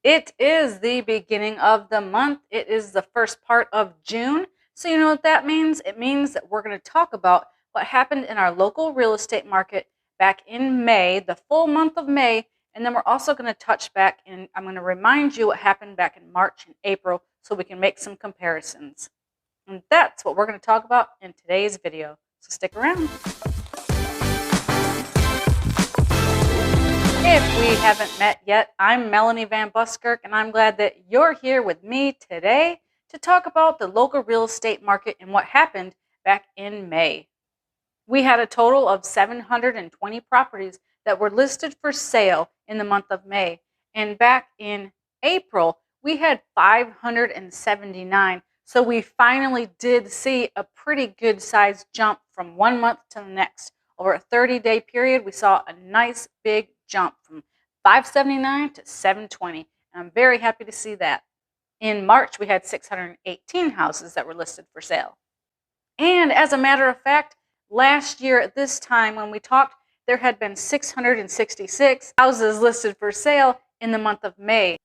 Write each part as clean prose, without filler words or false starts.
It is the beginning of the month. It is the first part of June. So, you know what that means? It means that we're going to talk about what happened in our local real estate market back in May, the full month of May. And then we're also going to touch back and I'm going to remind you what happened back in March and April so we can make some comparisons. And that's what we're going to talk about in today's video. So, stick around. If we haven't met yet, I'm Melanie VanBuskirk, and I'm glad that you're here with me today to talk about the local real estate market and what happened back in May. We had a total of 720 properties that were listed for sale in the month of May. And back in April, we had 579. So we finally did see a pretty good sized jump from one month to the next. Over a 30-day period, we saw a nice big jump from 579 to 720. And I'm very happy to see that. In March, we had 618 houses that were listed for sale. And as a matter of fact, last year at this time when we talked, there had been 666 houses listed for sale in the month of May.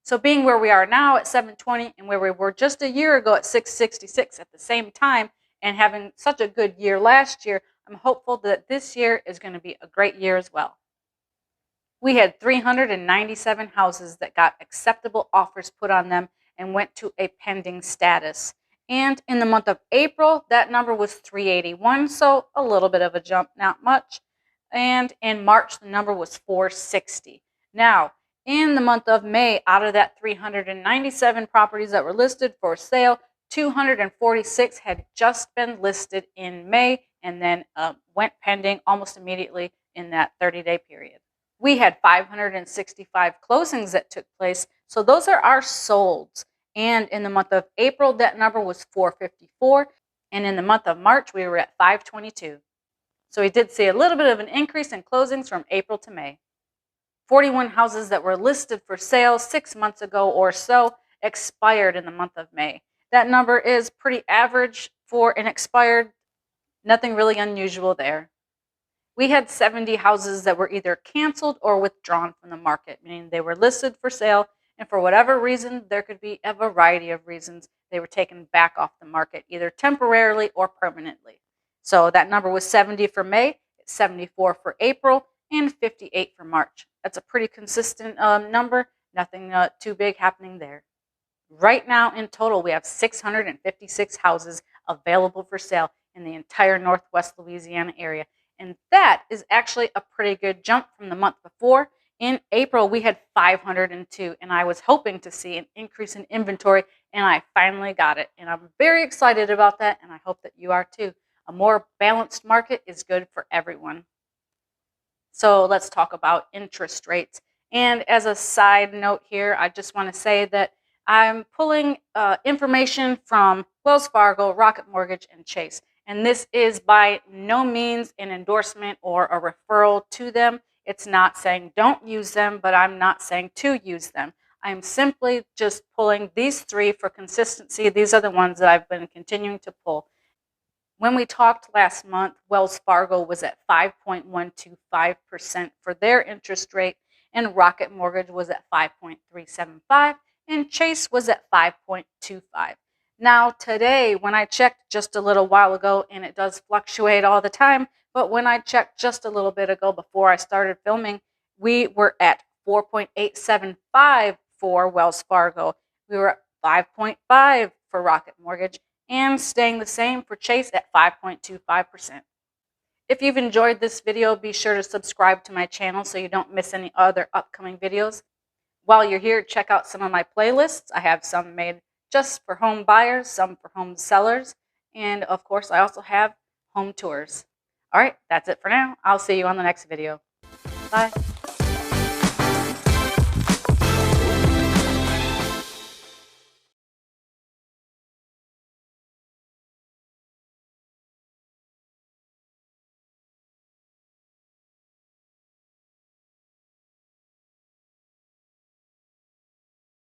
So being where we are now at 720 and where we were just a year ago at 666 at the same time and having such a good year last year, I'm hopeful that this year is going to be a great year as well. We had 397 houses that got acceptable offers put on them and went to a pending status. And in the month of April, that number was 381, so a little bit of a jump, not much. And in March, the number was 460. Now, in the month of May, out of that 397 properties that were listed for sale, 246 had just been listed in May and then went pending almost immediately in that 30-day period. We had 565 closings that took place, so those are our solds. And in the month of April, that number was 454, and in the month of March, we were at 522. So we did see a little bit of an increase in closings from April to May. 41 houses that were listed for sale 6 months ago or so expired in the month of May. That number is pretty average for an expired, nothing really unusual there. We had 70 houses that were either canceled or withdrawn from the market, meaning they were listed for sale, and for whatever reason, there could be a variety of reasons they were taken back off the market, either temporarily or permanently. So that number was 70 for May, 74 for April, and 58 for March. That's a pretty consistent number, nothing too big happening there. Right now, in total, we have 656 houses available for sale in the entire Northwest Louisiana area. And that is actually a pretty good jump from the month before. In April, we had 502, and I was hoping to see an increase in inventory, and I finally got it. And I'm very excited about that, and I hope that you are too. A more balanced market is good for everyone. So let's talk about interest rates. And as a side note here, I just want to say that I'm pulling information from Wells Fargo, Rocket Mortgage, and Chase. And this is by no means an endorsement or a referral to them. It's not saying don't use them, but I'm not saying to use them. I'm simply just pulling these three for consistency. These are the ones that I've been continuing to pull. When we talked last month, Wells Fargo was at 5.125% for their interest rate, and Rocket Mortgage was at 5.375%, and Chase was at 5.25%. Now today, when I checked just a little while ago, and it does fluctuate all the time, but when I checked just a little bit ago before I started filming, we were at 4.875 for Wells Fargo. We were at 5.5 for Rocket Mortgage, and staying the same for Chase at 5.25%. If you've enjoyed this video, be sure to subscribe to my channel so you don't miss any other upcoming videos. While you're here, check out some of my playlists. I have some made just for home buyers, some for home sellers, and of course, I also have home tours. All right, that's it for now. I'll see you on the next video. Bye.